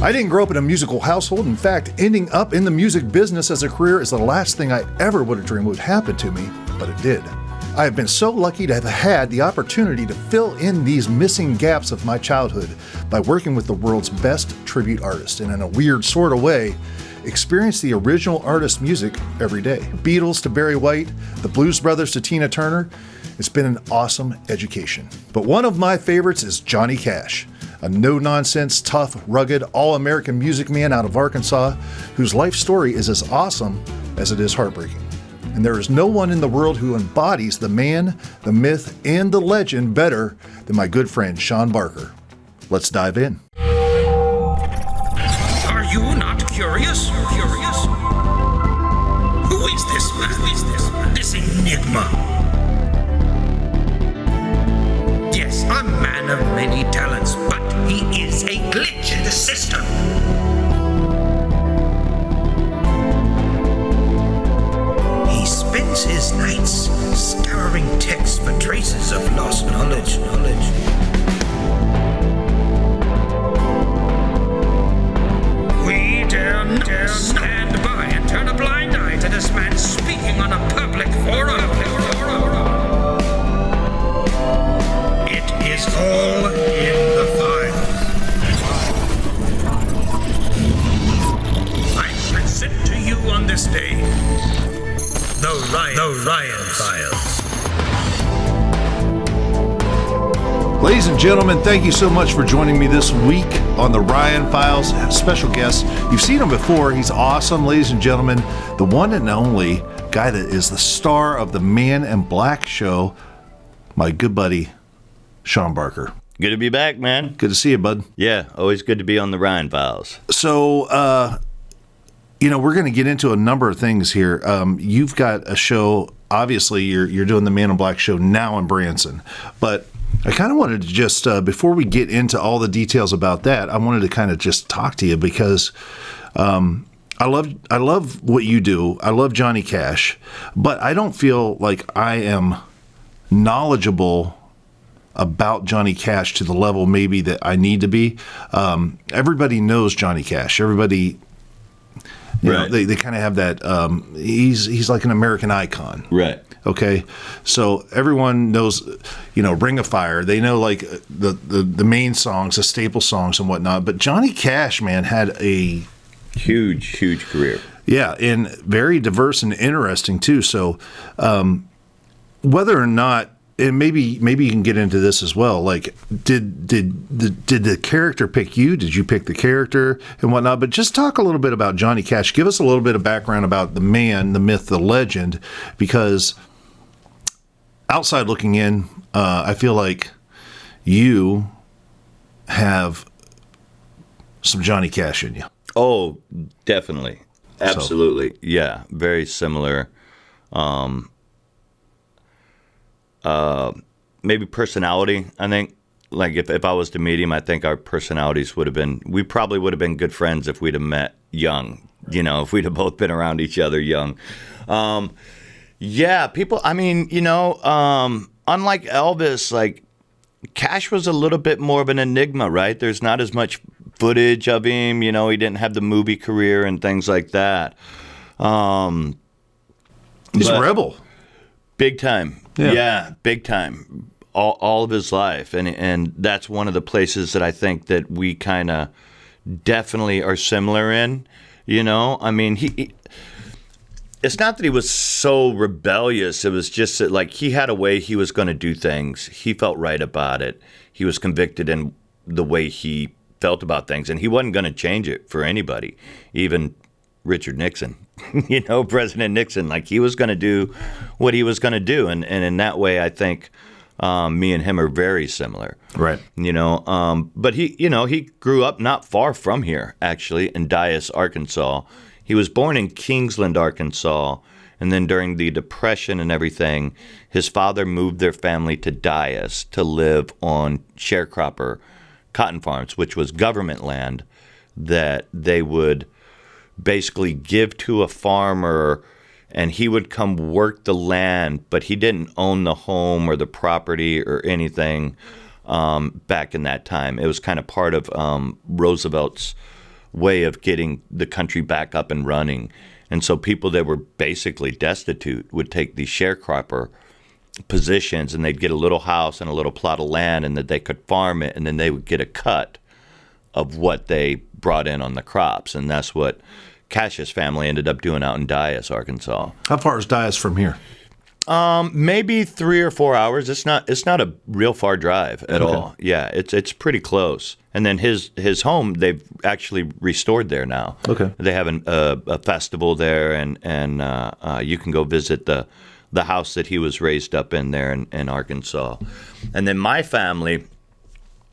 I didn't grow up in a musical household. In fact, ending up in the music business as a career is the last thing I ever would have dreamed would happen to me, but it did. I have been so lucky to have had the opportunity to fill in these missing gaps of my childhood by working with the world's best tribute artists, and in a weird sort of way, experience the original artist music every day. Beatles to Barry White, the Blues Brothers to Tina Turner. It's been an awesome education. But one of my favorites is Johnny Cash, a no-nonsense, tough, rugged, all-American music man out of Arkansas whose life story is as awesome as it is heartbreaking. And there is no one in the world who embodies the man, the myth, and the legend better than my good friend Shawn Barker. Let's dive in. Are you not curious? Who is this man? This enigma? Yes, a man of many talents, but he is a glitch in the system. He spends his nights scouring texts for traces of lost knowledge. We dare not stand by and turn a blind eye to this man speaking on a public forum. It is all in the file. I present to you on this day the Ryan Files. Ladies and gentlemen, thank you so much for joining me this week on the Ryan Files. Special guest. You've seen him before. He's awesome, ladies and gentlemen. The one and only guy that is the star of the Man in Black show, my good buddy, Shawn Barker. Good to be back, man. Good to see you, bud. Yeah, always good to be on the Ryan Files. So, we're going to get into a number of things here. You've got a show. Obviously, you're doing the Man in Black show now in Branson, but I kind of wanted to just, before we get into all the details about that, I wanted to kind of just talk to you because I love what you do. I love Johnny Cash, but I don't feel like I am knowledgeable about Johnny Cash to the level maybe that I need to be. Everybody knows Johnny Cash. Everybody, Right. they kind of have that. He's like an American icon. Right. Okay, so everyone knows, Ring of Fire. They know like the main songs, the staple songs and whatnot. But Johnny Cash, man, had a huge career. Yeah, and very diverse and interesting too. So whether or not, and maybe you can get into this as well. Like, did the character pick you? Did you pick the character and whatnot? But just talk a little bit about Johnny Cash. Give us a little bit of background about the man, the myth, the legend, because outside looking in, I feel like you have some Johnny Cash in you. Oh, definitely. Absolutely. So. Yeah, very similar. Maybe personality, I think. Like, if I was to meet him, I think our personalities we probably would have been good friends if we'd have met young, if we'd have both been around each other young. Yeah, people, unlike Elvis, like, Cash was a little bit more of an enigma, right? There's not as much footage of him, he didn't have the movie career and things like that. He's a rebel. Big time. Yeah, big time. All of his life. And that's one of the places that I think that we kind of definitely are similar in, he it's not that he was so rebellious. It was just that, like, he had a way he was going to do things. He felt right about it. He was convicted in the way he felt about things, and he wasn't going to change it for anybody, even Richard Nixon. President Nixon, like, he was going to do what he was going to do. And in that way, I think me and him are very similar. Right. But he grew up not far from here, actually, in Dyess, Arkansas. He was born in Kingsland, Arkansas. And then during the Depression and everything, his father moved their family to Dyess to live on sharecropper cotton farms, which was government land that they would basically give to a farmer, and he would come work the land, but he didn't own the home or the property or anything back in that time. It was kind of part of Roosevelt's way of getting the country back up and running. And so people that were basically destitute would take these sharecropper positions, and they'd get a little house and a little plot of land, and that they could farm it, and then they would get a cut of what they brought in on the crops. And that's what Cash's family ended up doing out in Dyess, Arkansas. How far is Dyess from here? Maybe 3 or 4 hours. It's not a real far drive at all. Yeah, it's pretty close. And then his home, they've actually restored there now. Okay. They have a festival there, and you can go visit the house that he was raised up in there in Arkansas. And then my family,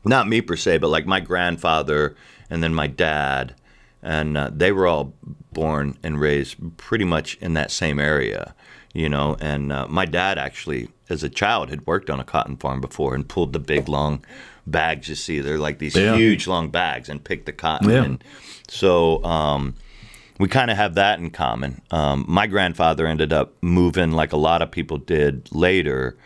not me per se, but like my grandfather and then my dad, and they were all born and raised pretty much in that same area. And my dad actually, as a child, had worked on a cotton farm before and pulled the big, long bags you see. They're like these huge, long bags, and picked the cotton. Yeah. And so we kind of have that in common. My grandfather ended up moving, like a lot of people did later,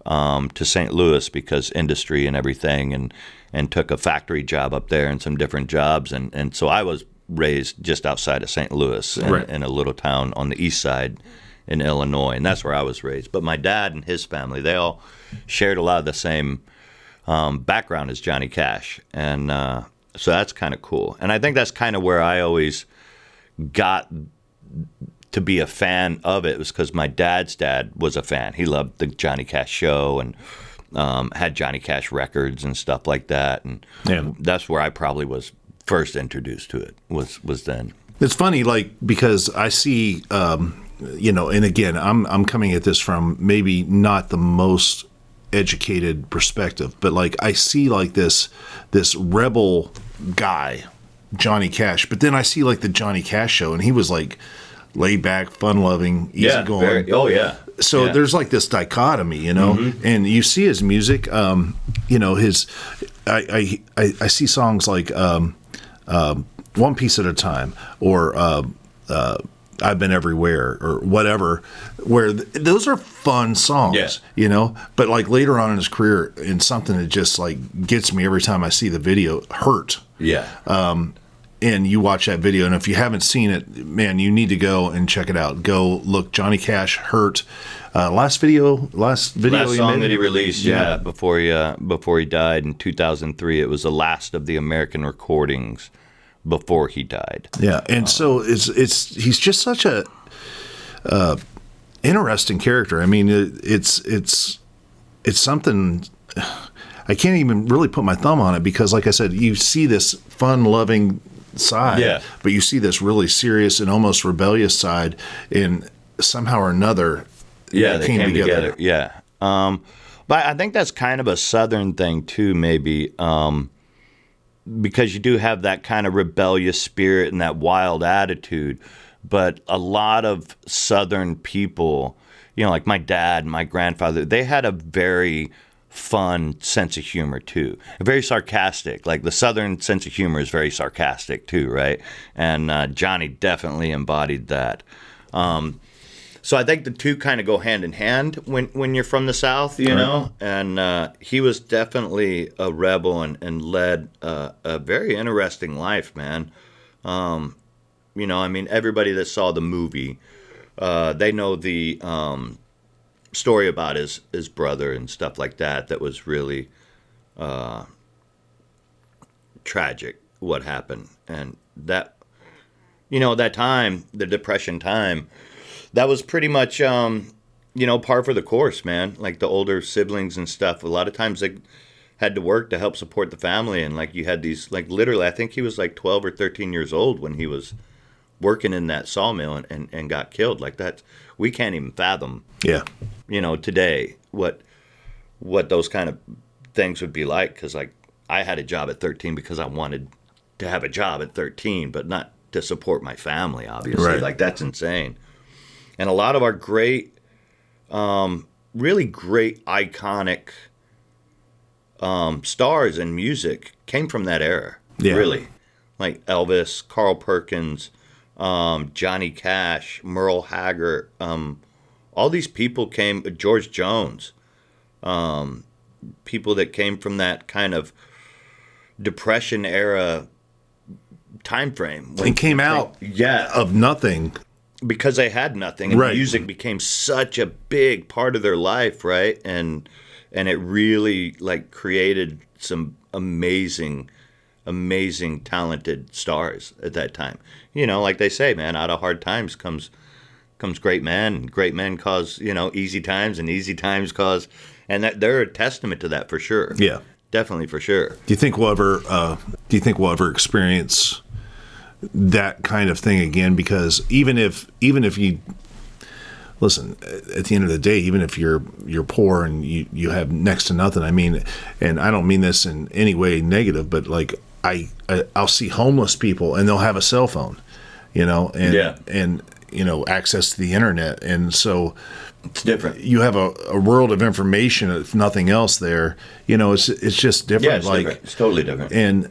to St. Louis because industry and everything, and took a factory job up there and some different jobs. And so I was raised just outside of St. Louis in a little town on the east side in Illinois, and that's where I was raised. But my dad and his family, they all shared a lot of the same background as Johnny Cash, and so that's kind of cool. And I think that's kind of where I always got to be a fan of it, was because my dad's dad was a fan. He loved the Johnny Cash show and had Johnny Cash records and stuff like that, and that's where I probably was first introduced to it, was then. It's funny, like, because I see, and again, I'm coming at this from maybe not the most educated perspective, but like I see like this rebel guy, Johnny Cash, but then I see like the Johnny Cash show, and he was like laid back, fun loving, easygoing. So there's like this dichotomy, and you see his music, his I see songs like One Piece at a Time, or I've Been Everywhere, or whatever, where those are fun songs, but like later on in his career, in something that just like gets me every time I see the video, Hurt. And you watch that video, and if you haven't seen it, man, you need to go and check it out. Go look, Johnny Cash, Hurt. Last video song that he released, before he died in 2003. It was the last of the American recordings before he died. Yeah, and so he's just such a interesting character. I mean, it's something I can't even really put my thumb on it, because, like I said, you see this fun-loving side, but you see this really serious and almost rebellious side, and somehow or another, they came together. But I think that's kind of a Southern thing too, maybe. Because you do have that kind of rebellious spirit and that wild attitude, but a lot of Southern people, like my dad and my grandfather, they had a very fun sense of humor too, very sarcastic. Like the Southern sense of humor is very sarcastic too, right? And Johnny definitely embodied that. So I think the two kind of go hand in hand when you're from the South, know. And he was definitely a rebel and led a very interesting life, man. I mean, everybody that saw the movie, they know the story about his brother and stuff like that. That was really tragic, what happened. And that, that time, the Depression time, that was pretty much, par for the course, man. Like the older siblings and stuff, a lot of times they had to work to help support the family. And like you had these, like literally, I think he was like 12 or 13 years old when he was working in that sawmill and got killed. Like that, we can't even fathom, today, what those kind of things would be like. Because like I had a job at 13 because I wanted to have a job at 13, but not to support my family, obviously. Right. Like that's insane. And a lot of our great, really great, iconic stars in music came from that era. Really. Like Elvis, Carl Perkins, Johnny Cash, Merle Haggard. All these people came, George Jones, people that came from that kind of Depression era time frame. And came out of nothing. Because they had nothing, and music became such a big part of their life, right? And it really like created some amazing, talented stars at that time. You know, like they say, man, out of hard times comes great men. Great men cause, you know, easy times, and easy times cause, and that they're a testament to that for sure. Yeah, definitely for sure. Do you think we'll ever experience that kind of thing again? Because even if you listen, at the end of the day, even if you're poor and you have next to nothing, I mean, and I don't mean this in any way negative, but like I'll see homeless people and they'll have a cell phone, you know, and you know, access to the internet, and so it's different. You have a world of information, if nothing else. There, you know, it's just different. Yeah, it's different. It's totally different. And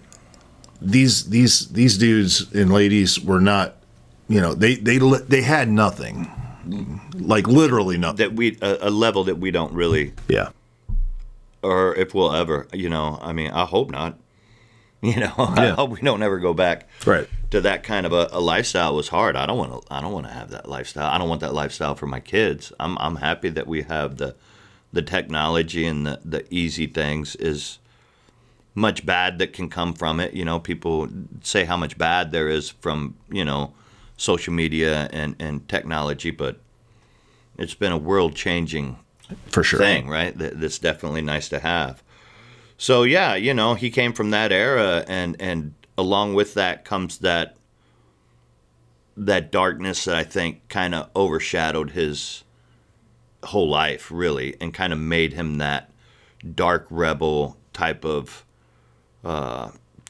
these dudes and ladies were not, you know, they had nothing, like literally nothing. That we a level that we don't really, or if we'll ever, you know, I mean, I hope not. You know, I hope we don't ever go back to that kind of a lifestyle. It was hard. I don't want to have that lifestyle. I don't want that lifestyle for my kids. I'm happy that we have the technology and the easy things. Is much bad that can come from it. You know, people say how much bad there is from, you know, social media and technology, but it's been a world-changing thing, right? That's definitely nice to have. So, yeah, you know, he came from that era, and along with that comes that darkness that I think kind of overshadowed his whole life, really, and kind of made him that dark rebel type of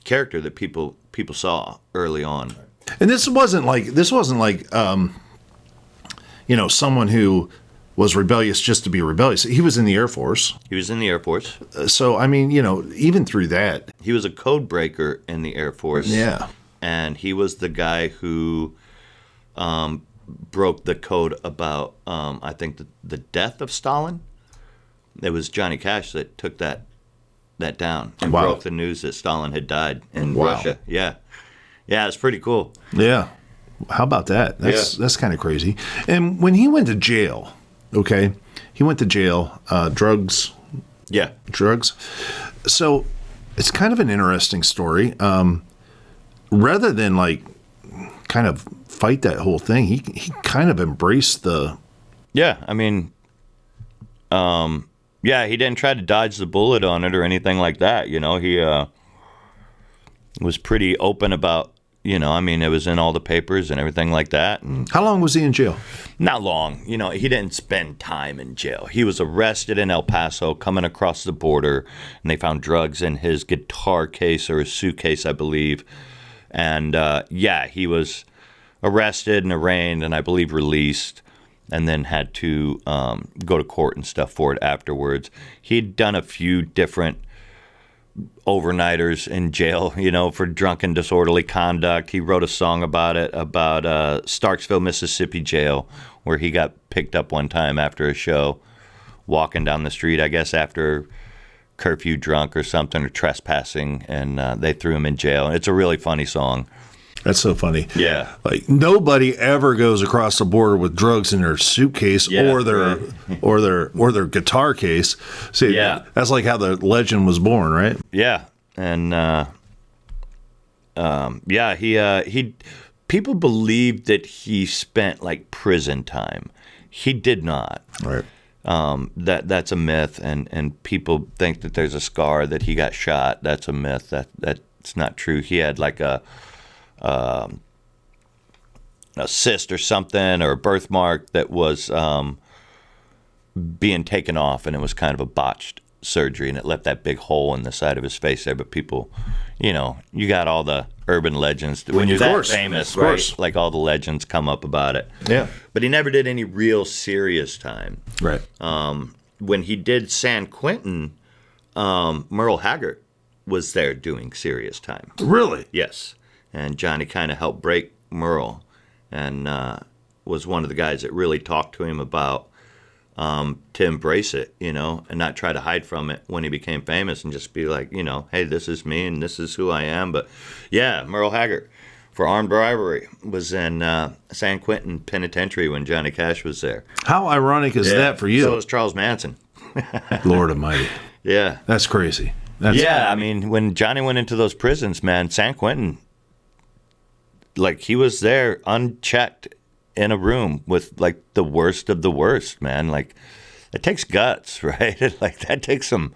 character that people saw early on. And this wasn't like you know, someone who was rebellious just to be rebellious. He was in the Air Force. So, I mean, you know, even through that. He was a code breaker in the Air Force. Yeah. And he was the guy who broke the code about, I think, the death of Stalin. It was Johnny Cash that took that down and broke the news that Stalin had died in Russia. Yeah. Yeah, it's pretty cool. Yeah. How about that? That's kind of crazy. And when he went to jail, he went to jail, drugs. Yeah. Drugs. So it's kind of an interesting story. Rather than like kind of fight that whole thing, he kind of embraced the. Yeah, I mean, he didn't try to dodge the bullet on it or anything like that. You know, he was pretty open about. You know, I mean, it was in all the papers and everything like that. And how long was he in jail? Not long. You know, he didn't spend time in jail. He was arrested in El Paso, coming across the border, and they found drugs in his guitar case or his suitcase, I believe. And, he was arrested and arraigned and I believe released, and then had to go to court and stuff for it afterwards. He'd done a few different overnighters in jail, you know, for drunken disorderly conduct. He wrote a song about it, about Starksville, Mississippi jail, where he got picked up one time after a show, walking down the street, I guess after curfew drunk or something, or trespassing, and they threw him in jail. It's a really funny song. That's so funny. Yeah. Like nobody ever goes across the border with drugs in their suitcase or their guitar case. See, that's like how the legend was born, right? Yeah. And he people believe that he spent like prison time. He did not. Right. That's a myth, and people think that there's a scar that he got shot. That's a myth. That's not true. He had like a cyst or something, or a birthmark that was being taken off, and it was kind of a botched surgery, and it left that big hole in the side of his face there. But people, you know, you got all the urban legends. When you're that famous, right? Like all the legends come up about it. Yeah. But he never did any real serious time. Right. When he did San Quentin, Merle Haggard was there doing serious time. Really? Yes. And Johnny kind of helped break Merle, and was one of the guys that really talked to him about to embrace it, you know, and not try to hide from it when he became famous, and just be like, you know, hey, this is me and this is who I am. But yeah, Merle Haggard for armed robbery was in San Quentin Penitentiary when Johnny Cash was there. How ironic is that for you? So was Charles Manson. Lord Almighty. Yeah. That's crazy. I mean, when Johnny went into those prisons, man, San Quentin, like, he was there unchecked in a room with, like, the worst of the worst, man. Like, it takes guts, right? Like, that takes a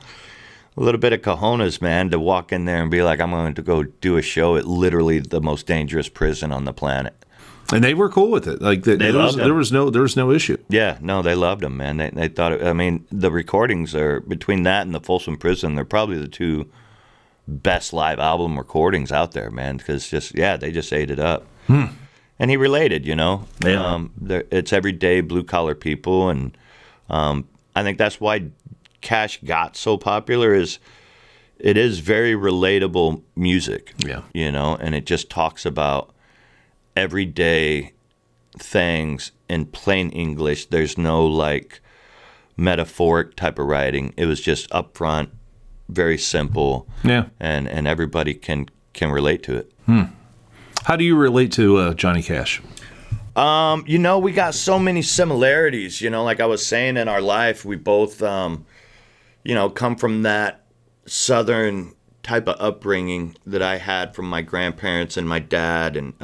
little bit of cojones, man, to walk in there and be like, I'm going to go do a show at literally the most dangerous prison on the planet. And they were cool with it. Like, there was no issue. Yeah, no, they loved him, man. They thought, I mean, the recordings are, between that and the Folsom Prison, they're probably the two best live album recordings out there, man, because they just ate it up. And he related, you know. Yeah. It's everyday blue-collar people, and I think that's why Cash got so popular, is it is very relatable music. Yeah. You know, and it just talks about everyday things in plain English. There's no, like, metaphoric type of writing. It was just upfront, very simple. Yeah. And everybody can relate to it. How do you relate to Johnny Cash? You know, we got so many similarities. You know, like I was saying, in our life, we both, you know, come from that Southern type of upbringing that I had from my grandparents and my dad, and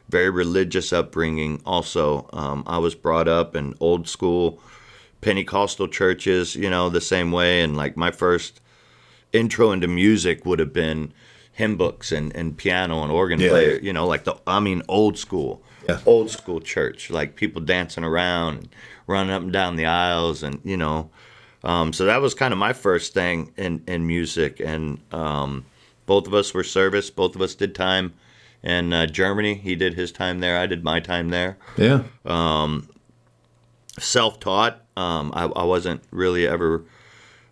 very religious upbringing. Also, I was brought up in old school Pentecostal churches, you know, the same way. And, like, my first intro into music would have been hymn books and piano and organ player, you know, like old school church, like people dancing around and running up and down the aisles, and, you know, so that was kind of my first thing in music. And both of us were service. Both of us did time in Germany. He did his time there. I did my time there. Yeah. Self-taught. I wasn't really ever.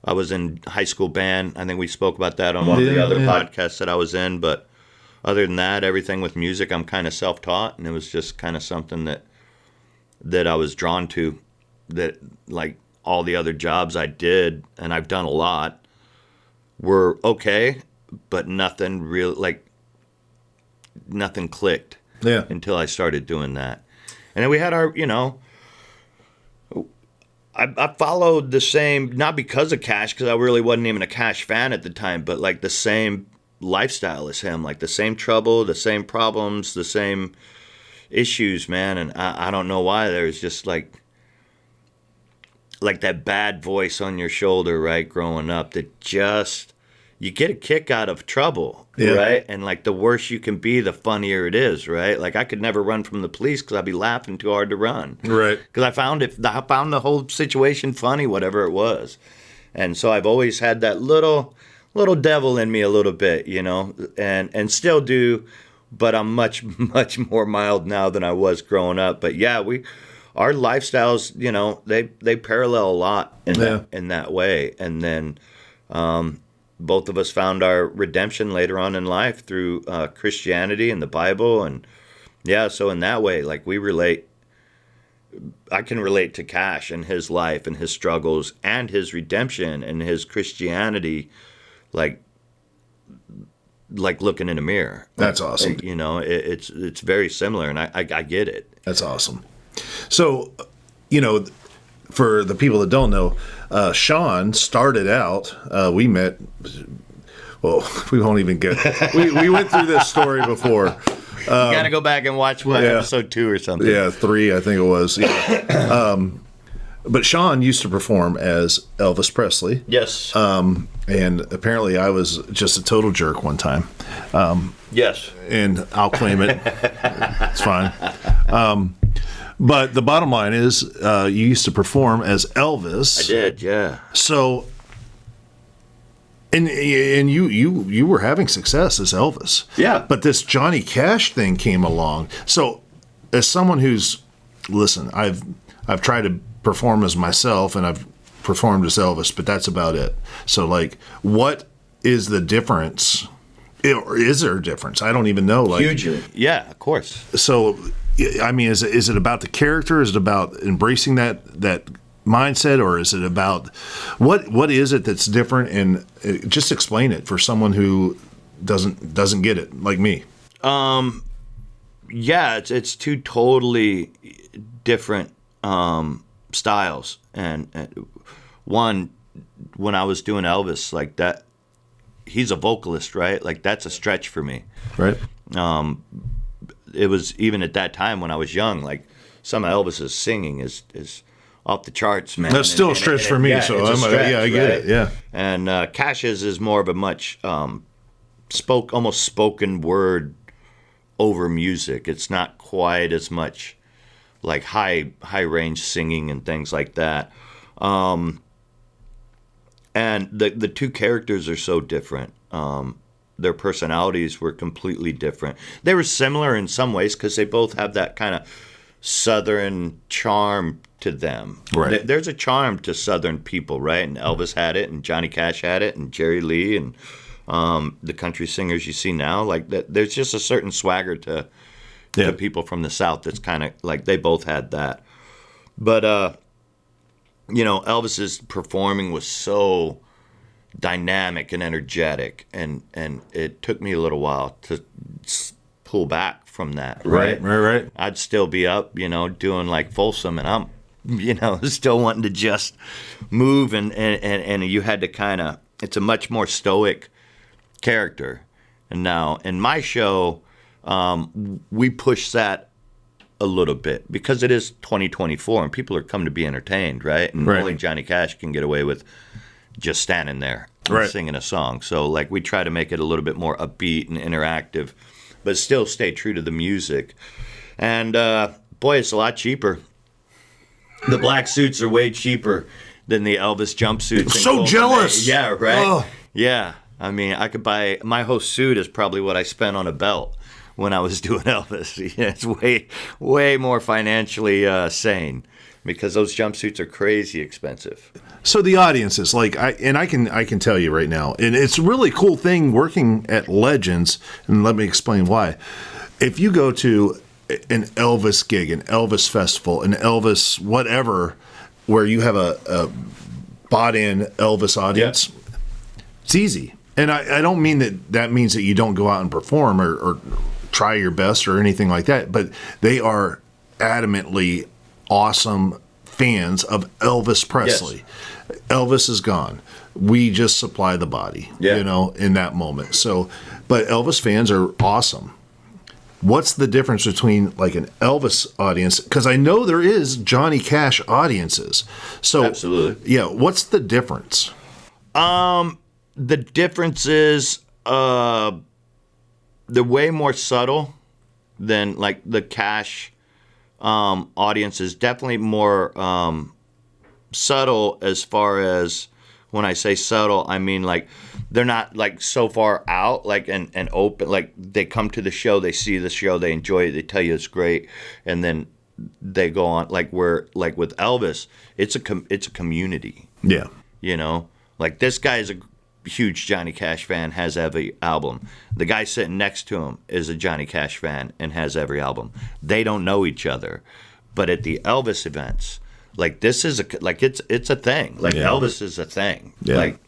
I was in high school band. I think we spoke about that on one of the other podcasts that I was in. But other than that, everything with music, I'm kind of self-taught, and it was just kind of something that I was drawn to. That, like, all the other jobs I did, and I've done a lot, were okay, but nothing real, like, nothing clicked. Yeah. Until I started doing that. And then we had our, you know, I followed the same, not because of Cash, because I really wasn't even a Cash fan at the time, but, like, the same lifestyle as him, like the same trouble, the same problems, the same issues, man. And I don't know why. There's just like that bad voice on your shoulder, right, growing up, that just, you get a kick out of trouble, right? And, like, the worse you can be, the funnier it is, right? Like, I could never run from the police because I'd be laughing too hard to run. Right. Because I found the whole situation funny, whatever it was. And so I've always had that little devil in me a little bit, you know, and still do, but I'm much, much more mild now than I was growing up. But yeah, our lifestyles, you know, they parallel a lot in that way. And then both of us found our redemption later on in life through Christianity and the Bible. And yeah, so in that way, like, we relate. I can relate to Cash and his life and his struggles and his redemption and his Christianity, like looking in a mirror. That's awesome. You know, it's very similar, and I get it. That's awesome. So, you know, for the people that don't know, Shawn started out, we met, well, we won't even get, we went through this story before. You got to go back and watch episode 2 or something. Yeah, 3, I think it was. Yeah. But Shawn used to perform as Elvis Presley. Yes. And apparently I was just a total jerk one time. Yes. And I'll claim it. It's fine. But the bottom line is, you used to perform as Elvis. I did, yeah. So, and you were having success as Elvis. Yeah. But this Johnny Cash thing came along. So, as someone who's, listen, I've tried to perform as myself, and I've performed as Elvis, but that's about it. So, like, what is the difference? Or is there a difference? I don't even know. Like, hugely. Yeah, of course. So, I mean, is it about the character? Is it about embracing that mindset, or is it about what is it that's different? And just explain it for someone who doesn't get it, like me. Yeah, it's two totally different styles, and one, when I was doing Elvis, like that, he's a vocalist, right? Like that's a stretch for me, Right. It was even at that time when I was young, like some of Elvis's singing is off the charts, man. That's still a stretch for me, yeah, so it's a stretch, I get right? it. Yeah. And Cash's is more of a much almost spoken word over music. It's not quite as much like high range singing and things like that. And the two characters are so different. Their personalities were completely different. They were similar in some ways because they both have that kind of Southern charm to them. Right. There's a charm to Southern people, right? And Elvis had it, and Johnny Cash had it, and Jerry Lee, and the country singers you see now. Like that, there's just a certain swagger to people from the South that's kind of like they both had that. But Elvis's performing was so dynamic and energetic, and it took me a little while to pull back from that. Right. I'd still be up, doing like Folsom, and I'm, still wanting to just move, and you had to kind of. It's a much more stoic character, and now in my show, we push that a little bit because it is 2024 and people are coming to be entertained, right? And only Johnny Cash can get away with just standing there and singing a song. So like we try to make it a little bit more upbeat and interactive, but still stay true to the music. And boy, it's a lot cheaper. The black suits are way cheaper than the Elvis jumpsuits. So jealous. Yeah, right? Oh. Yeah. I mean, I could buy my whole suit is probably what I spent on a belt when I was doing Elvis. Yeah, it's way more financially sane because those jumpsuits are crazy expensive. So the audiences, I can tell you right now, and it's a really cool thing working at Legends, and let me explain why. If you go to an Elvis gig, an Elvis festival, an Elvis whatever, where you have a bought-in Elvis audience, it's easy. And I don't mean that means that you don't go out and perform or try your best or anything like that, but they are adamantly awesome fans of Elvis Presley. Yes. Elvis is gone. We just supply the body, in that moment. So, but Elvis fans are awesome. What's the difference between like an Elvis audience? Because I know there is Johnny Cash audiences. So, absolutely. Yeah. What's the difference? The difference is they're way more subtle than like the Cash audience is definitely more subtle as far as when I say subtle, I mean like they're not like so far out like and open, like they come to the show, they see the show, they enjoy it, they tell you it's great, and then they go on like where like with Elvis, it's a community. Yeah. Like this guy is a huge Johnny Cash fan, has every album. The guy sitting next to him is a Johnny Cash fan and has every album. They don't know each other, but at the Elvis events, like this is it's a thing. Like Elvis is a thing. Yeah. Like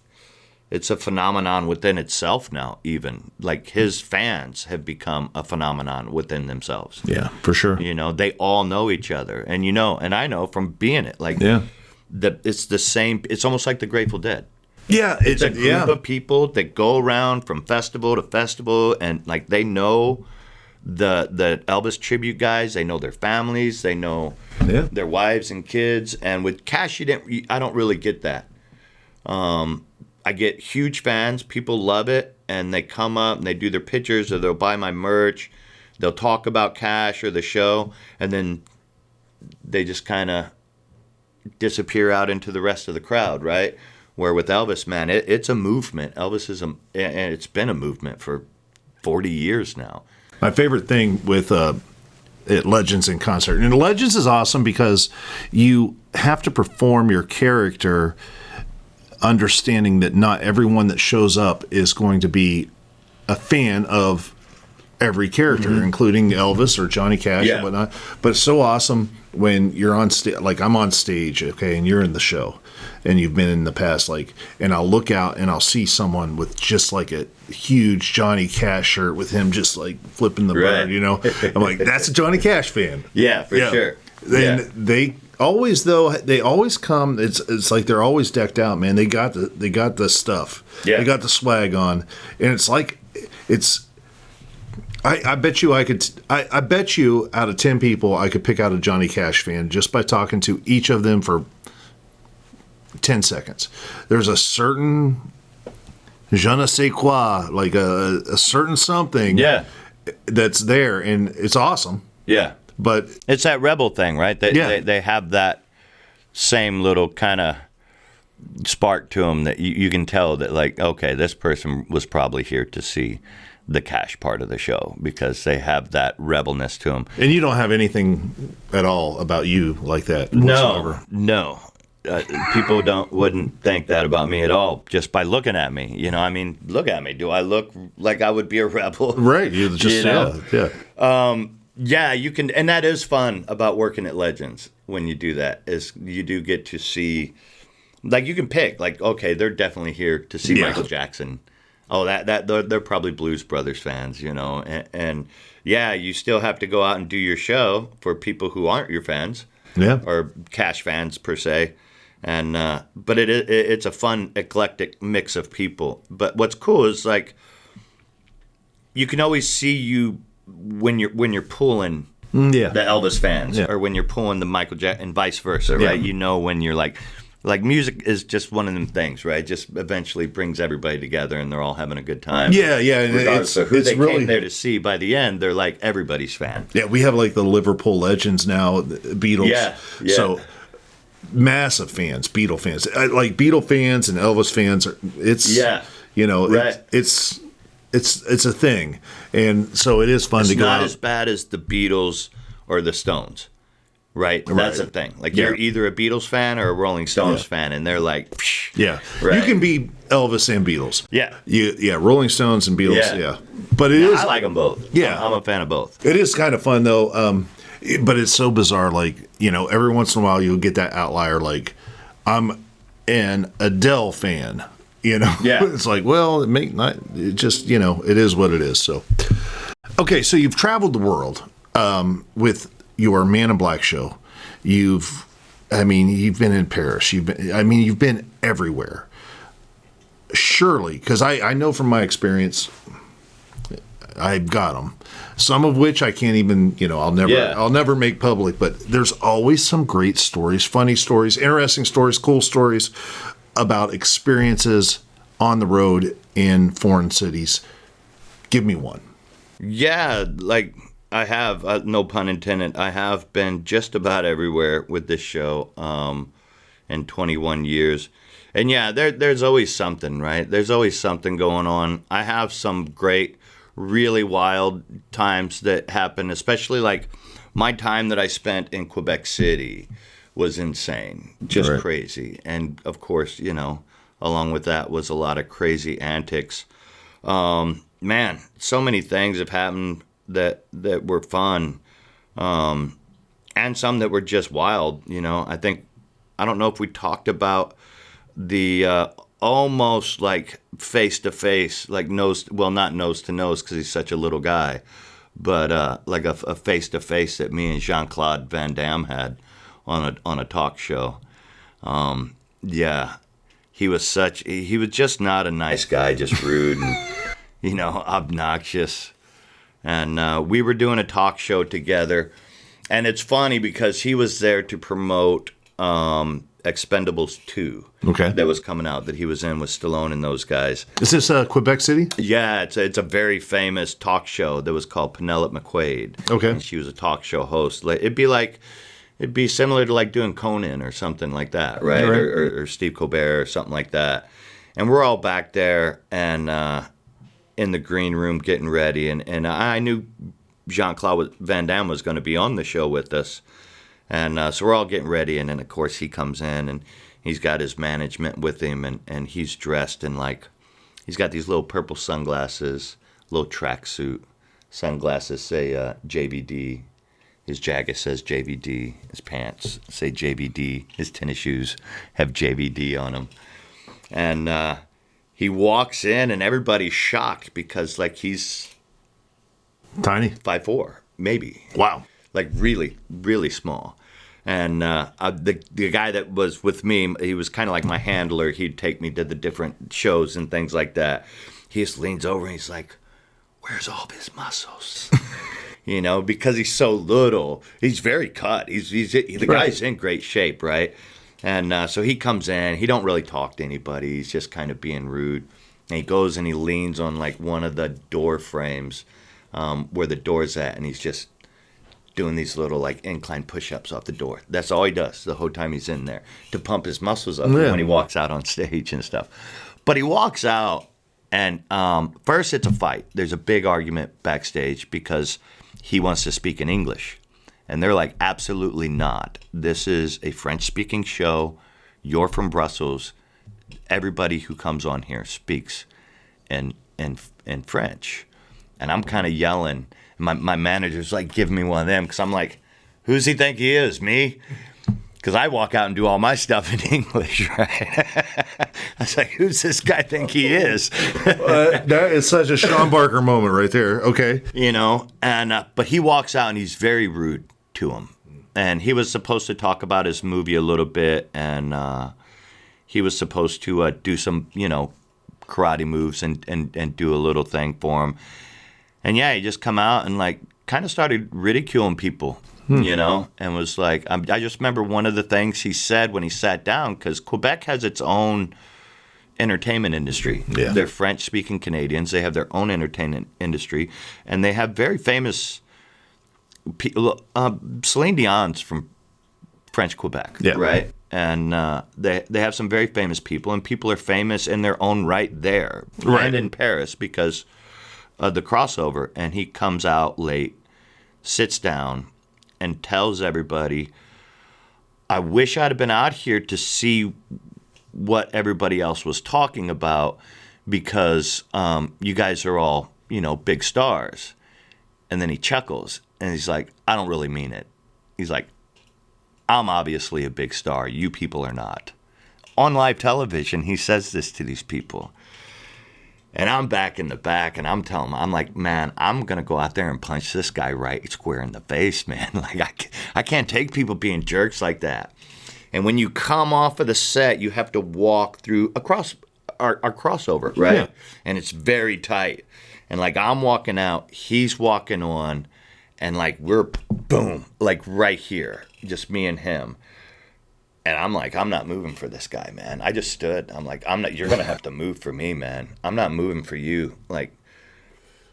it's a phenomenon within itself now. Even like his fans have become a phenomenon within themselves. Yeah, for sure. They all know each other, and and I know from being it. Like it's the same. It's almost like the Grateful Dead. Yeah, it's a group of people that go around from festival to festival, and like they know the Elvis tribute guys. They know their families. They know their wives and kids. And with Cash, I don't really get that. I get huge fans. People love it, and they come up and they do their pictures, or they'll buy my merch. They'll talk about Cash or the show, and then they just kind of disappear out into the rest of the crowd, right? Where with Elvis, man, it's a movement. Elvis is and it's been a movement for 40 years now. My favorite thing with at Legends in concert, and Legends is awesome because you have to perform your character, understanding that not everyone that shows up is going to be a fan of every character, including Elvis or Johnny Cash and whatnot. But it's so awesome when you're on stage, like I'm on stage, okay, and you're in the show, and you've been in the past, like, and I'll look out and I'll see someone with just like a huge Johnny Cash shirt with him just like flipping the bird, you know. I'm like, that's a Johnny Cash fan. Yeah, for sure. Then they always come. It's like they're always decked out, man. They got the stuff. Yeah. They got the swag on, and it's like it's. I bet you I bet you out of 10 people I could pick out a Johnny Cash fan just by talking to each of them for 10 seconds. There's a certain je ne sais quoi, like a certain something that's there, and it's awesome. Yeah. But it's that rebel thing, right? They have that same little kind of spark to them that you can tell that, like, okay, this person was probably here to see the Cash part of the show because they have that rebelness to them. And you don't have anything at all about you like that whatsoever. No. People wouldn't think that about me at all just by looking at me. You know, I mean, look at me. Do I look like I would be a rebel? Right. You just, yeah, you can, and that is fun about working at Legends when you do that, is you do get to see, like, you can pick, like, okay, they're definitely here to see Michael Jackson. Oh, they're probably Blues Brothers fans, you know, and yeah, you still have to go out and do your show for people who aren't your fans, or Cash fans per se, and but it's a fun eclectic mix of people. But what's cool is, like, you can always see you when you're pulling the Elvis fans, or when you're pulling the Michael Jackson, and vice versa, right? You know, when you're like music is just one of them things, right? Just eventually brings everybody together, and they're all having a good time. Yeah. Regardless of who they came there to see, by the end, they're like everybody's fan. Yeah, we have like the Liverpool Legends now, the Beatles. Yeah. So massive fans, Beatle fans, like Beatle fans and Elvis fans. It's a thing, and so it is fun to go out. It's not as bad as the Beatles or the Stones. Right, that's the thing. Like, you're either a Beatles fan or a Rolling Stones fan, and they're like, psh, you can be Elvis and Beatles. Rolling Stones and Beatles. Yeah, but I like them both. Yeah, I'm a fan of both. It is kind of fun though, but it's so bizarre. Like, you know, every once in a while you'll get that outlier. Like, I'm an Adele fan. You know, it's like, well, it just, you know, it is what it is. So, okay, so you've traveled the world with your Man in Black show. You've been in Paris. You've been everywhere. Surely, because I know from my experience, I've got them. Some of which I can't even, you know, I'll never make public. But there's always some great stories, funny stories, interesting stories, cool stories about experiences on the road in foreign cities. Give me one. Yeah, like, I have, no pun intended, I have been just about everywhere with this show in 21 years. And yeah, there's always something, right? There's always something going on. I have some great, really wild times that happen, especially like my time that I spent in Quebec City was insane, just crazy. And of course, you know, along with that was a lot of crazy antics. Man, so many things have happened that were fun, and some that were just wild. You know, I don't know if we talked about the almost like face to face, like not nose to nose because he's such a little guy, but like a face to face that me and Jean-Claude Van Damme had on a talk show. He was just not a nice guy, just rude and, you know, obnoxious. And we were doing a talk show together, and it's funny because he was there to promote Expendables 2 that was coming out, that he was in with Stallone and those guys. Is this Quebec City? Yeah, it's a very famous talk show that was called Penelope McQuaid. Okay. And she was a talk show host. It'd be similar to like doing Conan or something like that, right? Or Steve Colbert or something like that. And we're all back there and in the green room getting ready. And I knew Jean-Claude Van Damme was going to be on the show with us. And so we're all getting ready. And then, of course, he comes in and he's got his management with him. And he's dressed in he's got these little purple sunglasses, little tracksuit. Sunglasses say JVD. His jacket says JVD. His pants say JVD. His tennis shoes have JVD on them. And he walks in, and everybody's shocked because, like, he's Tiny. 5'4", maybe. Wow. Like, really, really small. And the guy that was with me, he was kind of like my handler. He'd take me to the different shows and things like that. He just leans over and he's like, "Where's all his muscles?" You know, because he's so little. He's very cut. The guy's in great shape, right? And so he comes in. He don't really talk to anybody. He's just kind of being rude. And he goes and he leans on like one of the door frames where the door's at, and he's just doing these little like incline push-ups off the door. That's all he does the whole time he's in there to pump his muscles up when he walks out on stage and stuff. But he walks out, and first it's a fight. There's a big argument backstage because he wants to speak in English. And they're like, absolutely not. This is a French-speaking show. You're from Brussels. Everybody who comes on here speaks in French. And I'm kind of yelling. My manager's like giving me one of them because I'm like, who's he think he is, me? Because I walk out and do all my stuff in English, right? I was like, who's this guy think he is? That is such a Shawn Barker moment right there. Okay. You know, and but he walks out and he's very rude to him. And he was supposed to talk about his movie a little bit, and he was supposed to do some, you know, karate moves and do a little thing for him. And yeah, he just come out and like kind of started ridiculing people, you know, and was like, I just remember one of the things he said when he sat down, because Quebec has its own entertainment industry. Yeah. They're French-speaking Canadians. They have their own entertainment industry, and they have very famous people. Celine Dion's from French Quebec, right? And they have some very famous people, and people are famous in their own right there, and in Paris because of the crossover. And he comes out late, sits down, and tells everybody, I wish I'd have been out here to see what everybody else was talking about, because you guys are all, you know, big stars. And then he chuckles, and he's like, I don't really mean it. He's like, I'm obviously a big star. You people are not. On live television, he says this to these people. And I'm back in the back, and I'm telling him, I'm like, man, I'm going to go out there and punch this guy right square in the face, man. Like, I can't take people being jerks like that. And when you come off of the set, you have to walk through our crossover, right? Yeah. And it's very tight. And, like, I'm walking out, he's walking on, and, like, we're, boom, like, right here, just me and him. And I'm like, I'm not moving for this guy, man. I just stood. I'm like, you're going to have to move for me, man. I'm not moving for you. Like,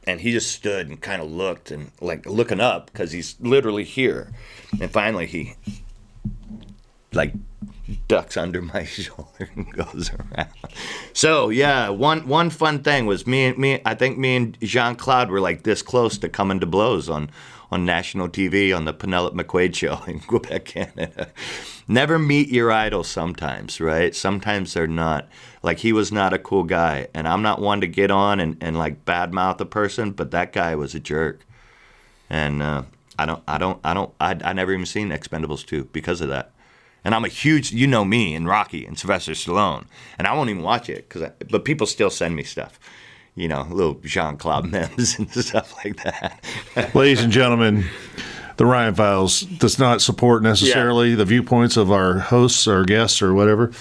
and he just stood and kind of looked and, like, looking up because he's literally here. And finally he, like, ducks under my shoulder and goes around. So, yeah, one fun thing was I think me and Jean-Claude were, like, this close to coming to blows on national TV on the Penelope McQuaid show in Quebec, Canada. Never meet your idols sometimes, right? Sometimes they're not. Like, he was not a cool guy, and I'm not one to get on and like badmouth a person, but that guy was a jerk. And I never even seen Expendables 2 because of that. And I'm a huge, you know me, and Rocky and Sylvester Stallone, and I won't even watch it but people still send me stuff. You know, little Jean-Claude memes and stuff like that. Ladies and gentlemen, the Ryan Files does not support necessarily the viewpoints of our hosts or guests or whatever.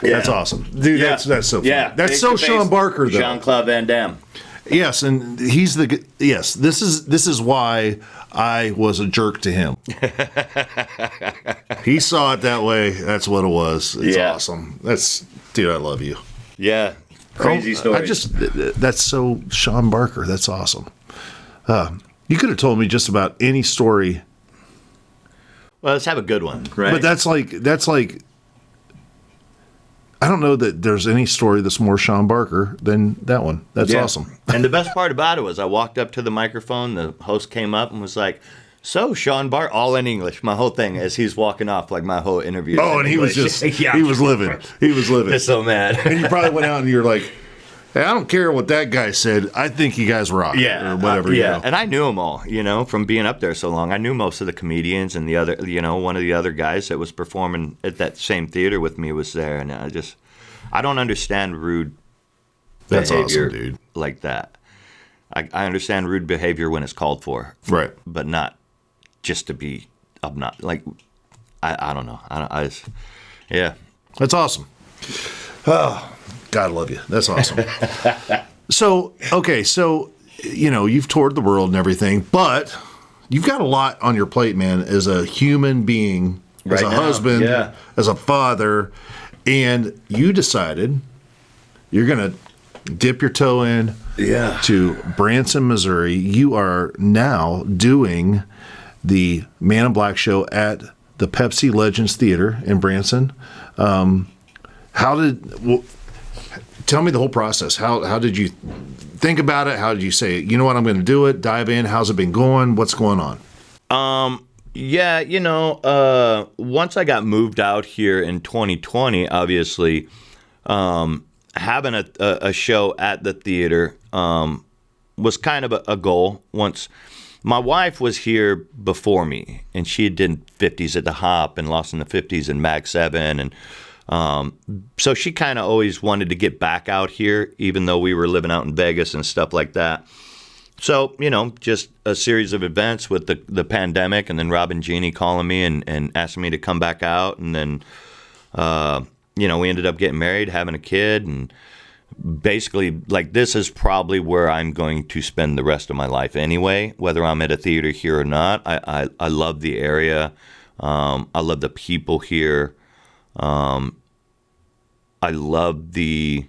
Yeah. That's awesome. Dude, that's so funny. Yeah. That's so Shawn Barker, though. Jean-Claude Van Damme. Yes, and he's this is why I was a jerk to him. He saw it that way. That's what it was. It's awesome. Dude, I love you. Yeah. Crazy story. That's so Shawn Barker. That's awesome. You could have told me just about any story. Well, let's have a good one, right? But that's like I don't know that there's any story that's more Shawn Barker than that one. That's awesome. And the best part about it was I walked up to the microphone, the host came up and was like, so Shawn Barker, all in English, my whole thing as he's walking off, like my whole interview. Oh, and he was just, he was living. He was living. Just so mad. And you probably went out and you're like, Hey, I don't care what that guy said. I think you guys rock. Or whatever. Yeah. And I knew them all, from being up there so long. I knew most of the comedians, and the other, one of the other guys that was performing at that same theater with me was there. And I don't understand rude behavior like that. I understand rude behavior when it's called for. Right. But not just to be obnoxious. Like, I don't know. Yeah. That's awesome. Oh, God love you. That's awesome. So, you've toured the world and everything, but you've got a lot on your plate, man, as a human being, as a husband, as a father, and you decided you're going to dip your toe in to Branson, Missouri. You are now doing the Man in Black show at the Pepsi Legends Theater in Branson. Tell me the whole process. How did you think about it? How did you say, you know what, I'm going to do it, dive in? How's it been going? What's going on? Once I got moved out here in 2020, obviously, having a show at the theater was kind of a goal. Once my wife was here before me, and she did 50s at the Hop and Lost in the 50s and Mag 7, and so she kind of always wanted to get back out here, even though we were living out in Vegas and stuff like that. So, just a series of events with the pandemic, and then Rob and Jeannie calling me and asking me to come back out. And then, we ended up getting married, having a kid, and basically, like, this is probably where I'm going to spend the rest of my life anyway, whether I'm at a theater here or not. I love the area. I love the people here. I love the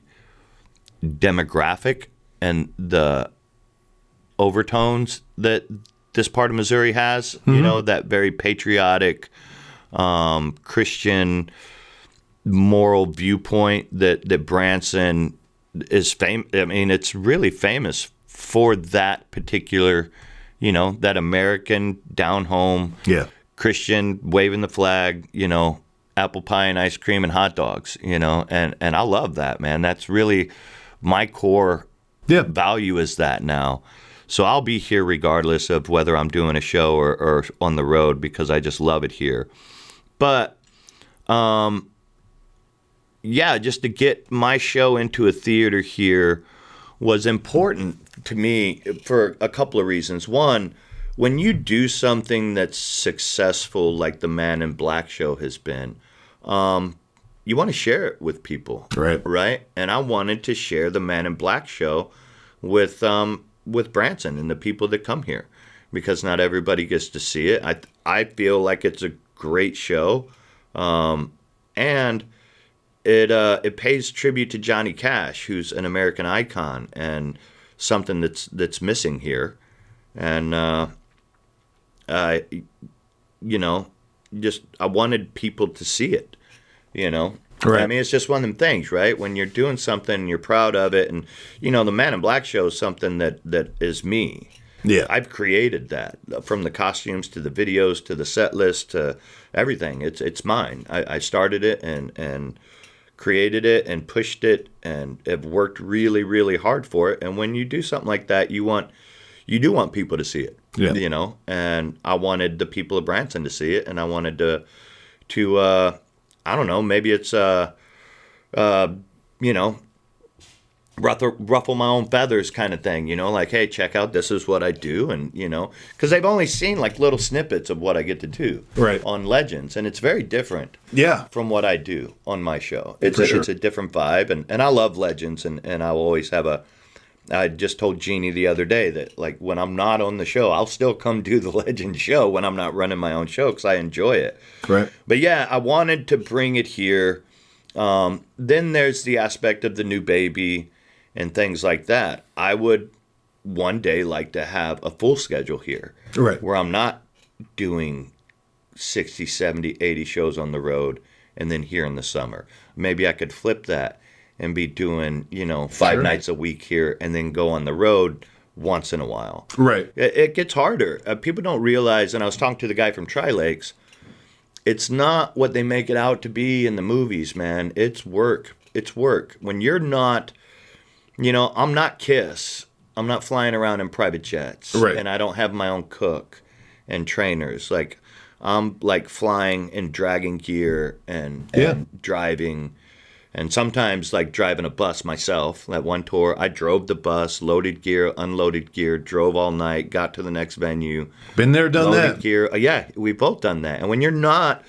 demographic and the overtones that this part of Missouri has, that very patriotic, Christian, moral viewpoint that Branson is famous. I mean, it's really famous for that particular, that American down home, Christian waving the flag, apple pie and ice cream and hot dogs, and I love that, man. That's really my core value is that now. So I'll be here regardless of whether I'm doing a show or on the road, because I just love it here. But, just to get my show into a theater here was important to me for a couple of reasons. One, when you do something that's successful like the Man in Black show has been, you want to share it with people. Right? And I wanted to share the Man in Black show with Branson and the people that come here, because not everybody gets to see it. I feel like it's a great show, and it pays tribute to Johnny Cash, who's an American icon and something that's missing here. And I wanted people to see it, Right. I mean, it's just one of them things, right? When you're doing something and you're proud of it, and, the Man in Black show is something that is me. Yeah. I've created that, from the costumes to the videos to the set list to everything. It's mine. I started it and created it and pushed it and have worked really, really hard for it. And when you do something like that, you do want people to see it, and I wanted the people of Branson to see it, and I wanted to I don't know, maybe it's ruffle my own feathers kind of thing, like, hey, check out, this is what I do, and because they've only seen like little snippets of what I get to do on Legends, and it's very different from what I do on my show. It's a different vibe, and I love Legends, and I'll always have I just told Jeannie the other day that, like, when I'm not on the show, I'll still come do the Legend show when I'm not running my own show, because I enjoy it. Right. But yeah, I wanted to bring it here. Then there's the aspect of the new baby and things like that. I would one day like to have a full schedule here. Right. Where I'm not doing 60, 70, 80 shows on the road and then here in the summer. Maybe I could flip that and be doing, 5 nights a week here and then go on the road once in a while. Right. It gets harder. People don't realize, and I was talking to the guy from Tri-Lakes, it's not what they make it out to be in the movies, man. It's work. It's work. When you're not I'm not Kiss. I'm not flying around in private jets. Right. And I don't have my own cook and trainers. Like, I'm like flying in dragging gear and driving. And sometimes like driving a bus myself. That one tour, I drove the bus, loaded gear, unloaded gear, drove all night, got to the next venue. Been there, done loaded that. Gear. Yeah, we've both done that. And when you're not,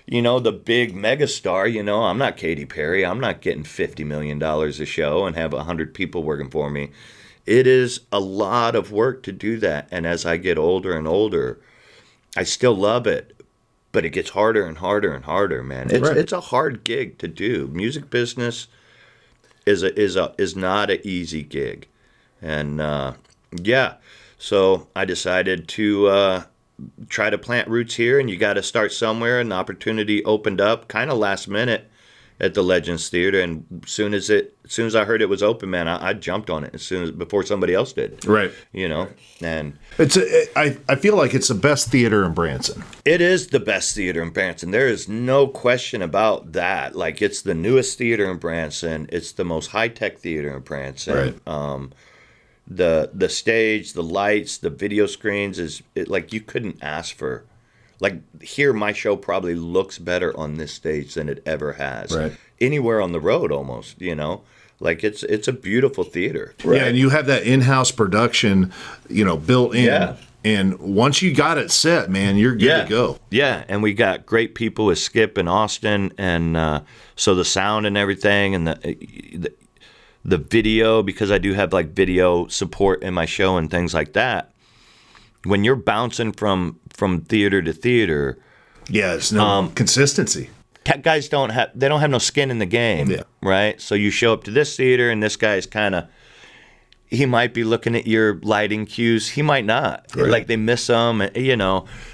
the big megastar, I'm not Katy Perry. I'm not getting $50 million a show and have 100 people working for me. It is a lot of work to do that. And as I get older and older, I still love it. But it gets harder and harder and harder, man. It's a hard gig to do. Music business is not an easy gig, and so I decided to try to plant roots here. And you got to start somewhere. And the opportunity opened up, kind of last minute, at the Legends Theater. And as soon as I heard it was open, man, I jumped on it before somebody else did. Right. And I feel like it's the best theater in Branson. it is the best theater in Branson. There is no question about that. Like, it's the newest theater in Branson. It's the most high-tech theater in Branson. Right. The stage, the lights, the video screens like you couldn't ask for. Like, here, my show probably looks better on this stage than it ever has. Right. Anywhere on the road, almost. Like, it's a beautiful theater. Right. Yeah, and you have that in-house production, built in. Yeah. And once you got it set, man, you're good to go. Yeah, and we got great people with Skip and Austin, and so the sound and everything, and the video, because I do have like video support in my show and things like that. When you're bouncing from theater to theater, there's no consistency. Tech guys don't have no skin in the game, right? So you show up to this theater, and this guy's he might be looking at your lighting cues. He might not. Right. Like, they miss them,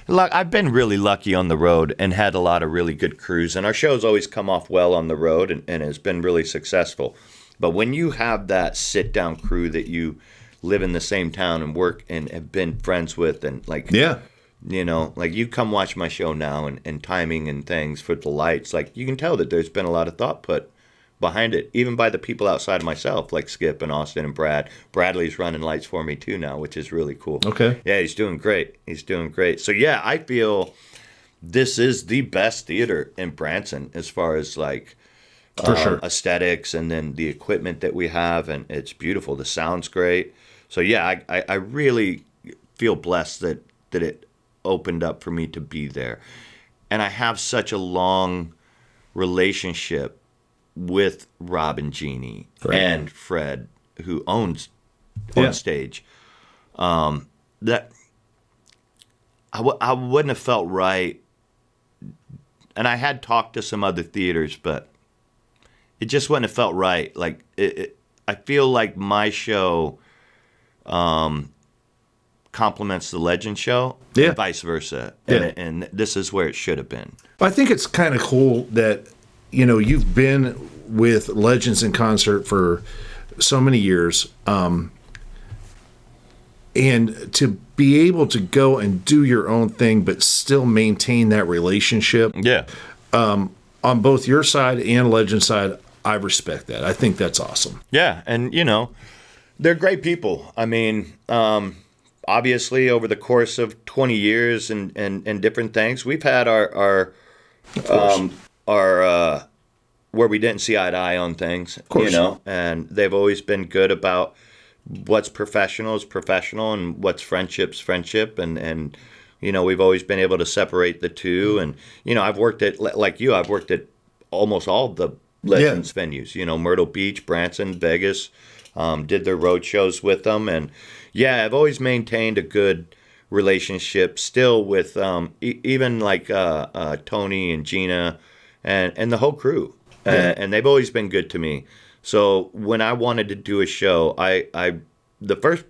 Look, I've been really lucky on the road and had a lot of really good crews, and our show's always come off well on the road and has been really successful. But when you have that sit-down crew that you live in the same town and work and have been friends with, and like, like, you come watch my show now, and timing and things for the lights, like, you can tell that there's been a lot of thought put behind it, even by the people outside of myself, like Skip and Austin and Brad. Bradley's running lights for me too now, which is really cool. Okay. Yeah, he's doing great. So yeah, I feel this is the best theater in Branson as far as like for sure aesthetics, and then the equipment that we have, and it's beautiful. The sound's great. So yeah, I really feel blessed that it opened up for me to be there. And I have such a long relationship with Rob and Jeannie and Fred, who owns on stage, that I wouldn't have felt right. And I had talked to some other theaters, but it just wouldn't have felt right. Like, I feel like my show complements the Legend show, and vice versa. And this is where it should have been. I think it's kind of cool that you've been with Legends in concert for so many years, and to be able to go and do your own thing but still maintain that relationship. On both your side and Legends side, I respect that. I think that's awesome. Yeah, and they're great people. I mean, obviously over the course of 20 years and different things, we've had our where we didn't see eye to eye on things, and they've always been good about what's professional is professional and what's friendship's friendship, and we've always been able to separate the two. And I've worked at almost all the Legends venues, Myrtle Beach, Branson, Vegas, did their road shows with them, and I've always maintained a good relationship still with even like Tony and Gina and the whole crew. And they've always been good to me. So when I wanted to do a show, the first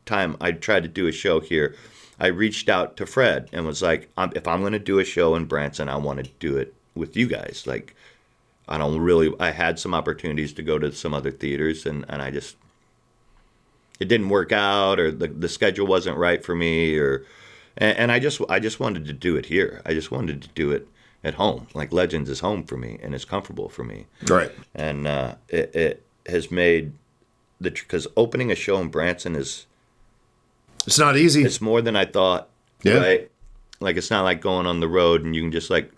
time I tried to do a show here, I reached out to Fred and was like, if I'm going to do a show in Branson, I want to do it with you guys. Like, I had some opportunities to go to some other theaters, and it didn't work out, or the schedule wasn't right for me, and I just wanted to do it here. I just wanted to do it at home. Like, Legends is home for me, and it's comfortable for me. Right. And it has made because opening a show in Branson it's not easy. It's more than I thought. Yeah. Right? Like, it's not like going on the road and you can just like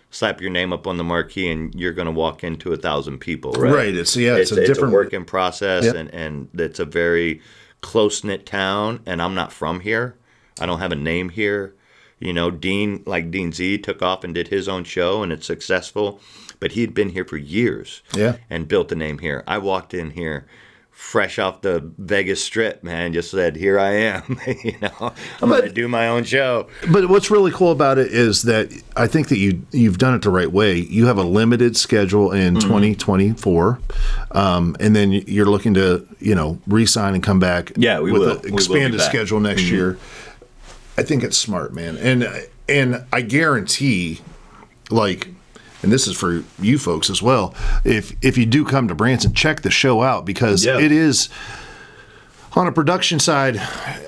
slap your name up on the marquee and you're going to walk into 1,000 people, right? Right. It's a different... It's a working process, Yep. and it's a very close-knit town, and I'm not from here. I don't have a name here. You know, Dean Z, took off and did his own show, and it's successful, but he'd been here for years, and built a name here. I walked in here fresh off the Vegas Strip, man, just said, here I am. You know, I'm going to do my own show. But what's really cool about it is that I think that you've done it the right way. You have a limited schedule in 2024, and then you're looking to, re-sign and come back with an expanded schedule next year. I think it's smart, man. And I guarantee, and this is for you folks as well, if you do come to Branson, check the show out, because it is, on a production side,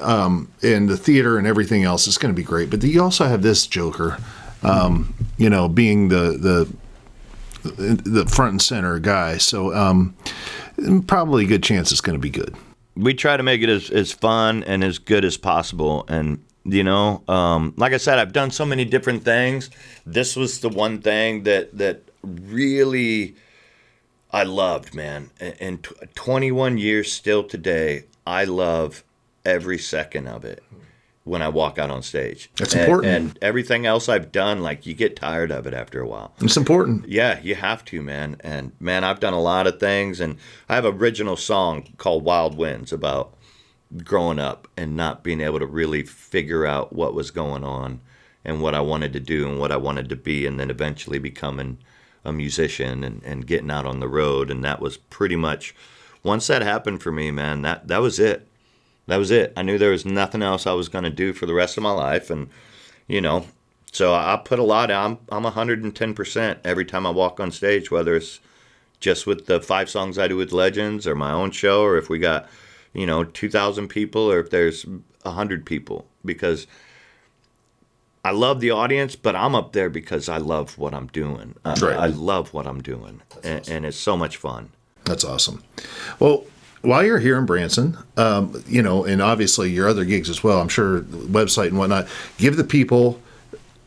and the theater and everything else, it's going to be great. But you also have this joker, being the front and center guy. So probably a good chance it's going to be good. We try to make it as fun and as good as possible. And like I said, I've done so many different things. This was the one thing that really I loved, man. And 21 years still today, I love every second of it when I walk out on stage. That's important. And everything else I've done, you get tired of it after a while. It's important. Yeah, you have to, man. And, man, I've done a lot of things. And I have an original song called Wild Winds about growing up and not being able to really figure out what was going on and what I wanted to do and what I wanted to be, and then eventually becoming a musician and getting out on the road. And that was pretty much, once that happened for me, man, that was it. That was it. I knew there was nothing else I was going to do for the rest of my life. And, so I put a lot out. I'm 110% every time I walk on stage, whether it's just with the 5 songs I do with Legends or my own show, or if we got 2,000 people, or if there's 100 people, because I love the audience, but I'm up there because I love what I'm doing. I love what I'm doing, and it's so much fun. That's awesome. Well, while you're here in Branson, and obviously your other gigs as well, I'm sure, website and whatnot, give the people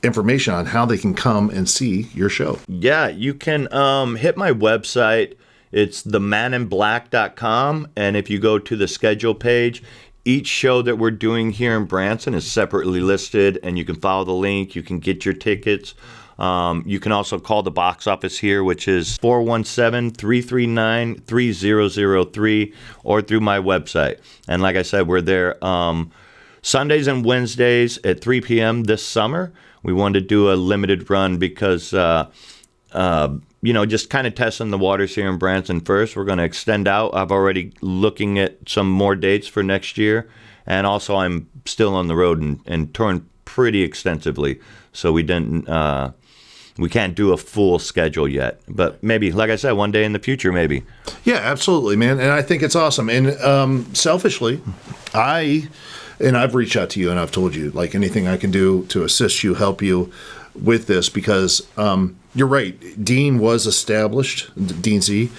information on how they can come and see your show. Yeah, you can hit my website. It's themaninblack.com, and if you go to the schedule page, each show that we're doing here in Branson is separately listed, and you can follow the link. You can get your tickets. You can also call the box office here, which is 417-339-3003, or through my website. And like I said, we're there Sundays and Wednesdays at 3 p.m. this summer. We wanted to do a limited run because just kind of testing the waters here in Branson first. We're going to extend out. I've already looking at some more dates for next year. And also I'm still on the road and touring pretty extensively. So we can't do a full schedule yet. But maybe, like I said, one day in the future, maybe. Yeah, absolutely, man. And I think it's awesome. And selfishly, I've reached out to you and I've told you, anything I can do to assist you, help you with this, because you're right. Dean was established, Dean Z,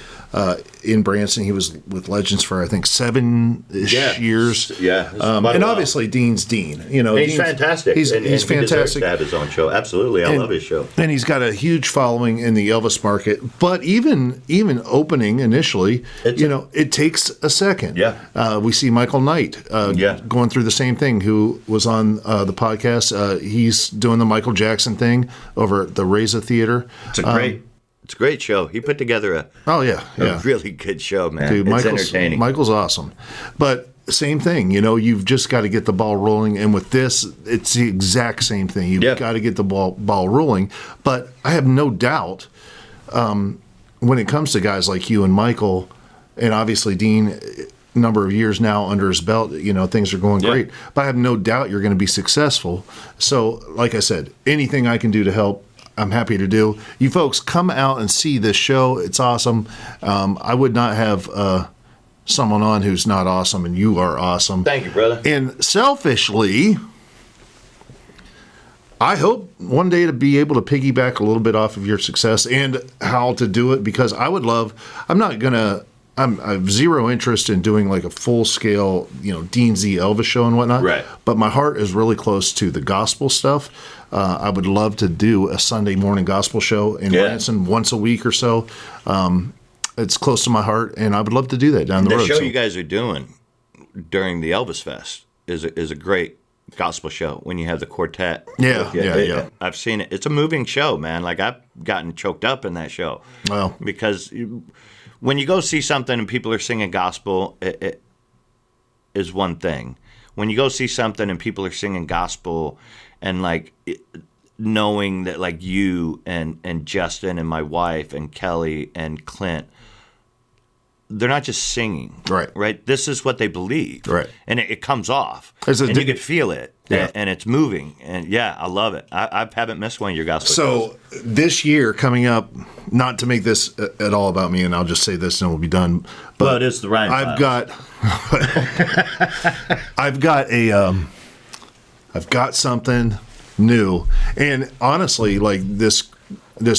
in Branson. He was with Legends for, I think, 7-ish years. Yeah. And obviously, Dean's Dean. He's fantastic. He's fantastic. He deserves to have his own show. Absolutely. I love his show. And he's got a huge following in the Elvis market. But even opening initially, it takes a second. Yeah. We see Michael Knight going through the same thing, who was on the podcast. He's doing the Michael Jackson thing over at the Reza Theater. It's a great show. He put together a really good show, man. Dude, it's entertaining. Michael's awesome. But same thing, you've just got to get the ball rolling. And with this, it's the exact same thing. You've got to get the ball rolling. But I have no doubt when it comes to guys like you and Michael, and obviously Dean, number of years now under his belt, things are going great. But I have no doubt you're going to be successful. So, like I said, anything I can do to help, I'm happy to do. You folks, come out and see this show. It's awesome. I would not have someone on who's not awesome, and you are awesome. Thank you, brother. And selfishly, I hope one day to be able to piggyback a little bit off of your success and how to do it, because I would love, I'm not going to I've zero interest in doing like a full scale, Dean Z Elvis show and whatnot. Right. But my heart is really close to the gospel stuff. I would love to do a Sunday morning gospel show in Branson once a week or so. It's close to my heart, and I would love to do that down the road. The show you guys are doing during the Elvis Fest is a great gospel show when you have the quartet. Yeah. I've seen it. It's a moving show, man. Like, I've gotten choked up in that show. Well, because when you go see something and people are singing gospel, it is one thing. When you go see something and people are singing gospel and like knowing that like you and Justin and my wife and Kelly and Clint, they're not just singing, right? This is what they believe, right? And it comes off, and you can feel it, and it's moving, and I love it. I haven't missed one of your gospel shows. This year coming up, not to make this at all about me, and I'll just say this and we'll be done. But well, it is the Ryan Files. I've got something new, and honestly, like this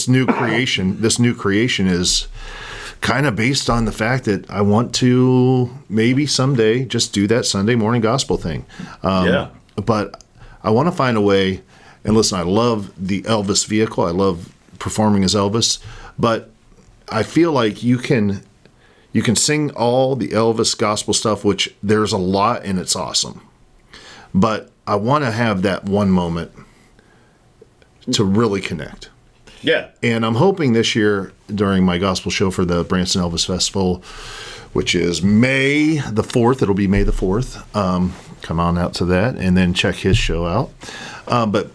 new creation is kind of based on the fact that I want to maybe someday just do that Sunday morning gospel thing. But I want to find a way, and listen, I love the Elvis vehicle. I love performing as Elvis, but I feel like you can sing all the Elvis gospel stuff, which there's a lot and it's awesome. But I want to have that one moment to really connect. Yeah. And I'm hoping this year during my gospel show for the Branson Elvis Festival, which is May the 4th, it'll be May the 4th. Come on out to that and then check his show out. But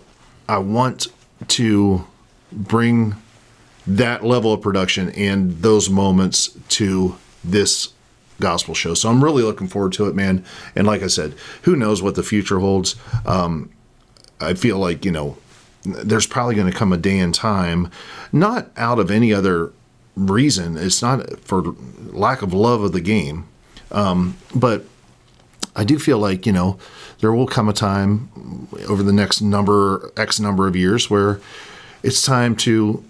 I want to bring that level of production and those moments to this gospel show. So I'm really looking forward to it, man. And like I said, who knows what the future holds. I feel like, there's probably going to come a day and time, not out of any other reason. It's not for lack of love of the game. But I do feel like, there will come a time over the next X number of years where it's time to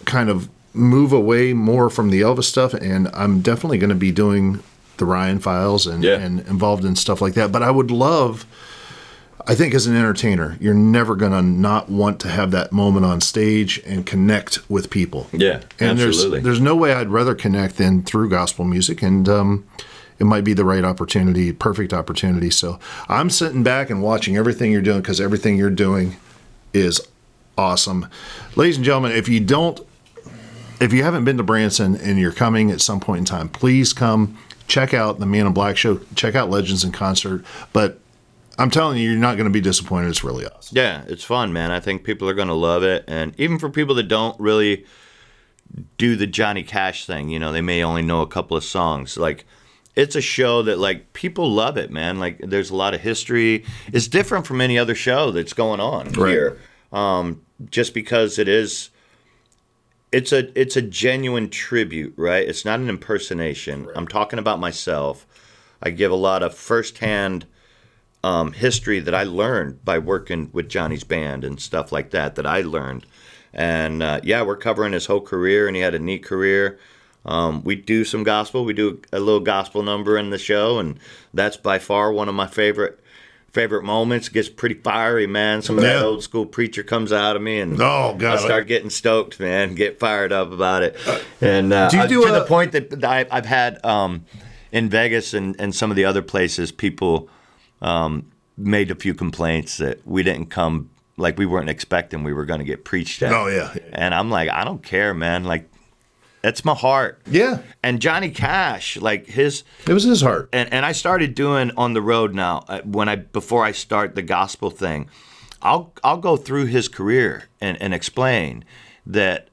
kind of move away more from the Elvis stuff. And I'm definitely going to be doing the Ryan Files and involved in stuff like that. But I would love, I think as an entertainer, you're never going to not want to have that moment on stage and connect with people. Yeah, and absolutely. There's no way I'd rather connect than through gospel music, and it might be the right opportunity, perfect opportunity. So I'm sitting back and watching everything you're doing, because everything you're doing is awesome. Ladies and gentlemen, if you haven't been to Branson and you're coming at some point in time, please come check out the Man in Black show, check out Legends in Concert. But I'm telling you, you're not going to be disappointed. It's really awesome. Yeah, it's fun, man. I think people are going to love it. And even for people that don't really do the Johnny Cash thing, they may only know a couple of songs. Like, it's a show that, like, people love it, man. Like, there's a lot of history. It's different from any other show that's going on here. Just because it's a genuine tribute, right? It's not an impersonation. Right. I'm talking about myself. I give a lot of firsthand history that I learned by working with Johnny's band and stuff like that I learned. And we're covering his whole career, and he had a neat career. We do some gospel. We do a little gospel number in the show, and that's by far one of my favorite moments. It gets pretty fiery, man. Some of that old school preacher comes out of me, and I start getting stoked, man. Get fired up about it. And to the point that I've had in Vegas and some of the other places, people made a few complaints that we didn't come, like, we weren't expecting we were going to get preached at. Oh, yeah. And I'm like, I don't care, man. Like, that's my heart. Yeah. And Johnny Cash, like, it was his heart. And I started doing on the road now, before I start the gospel thing, I'll go through his career and explain that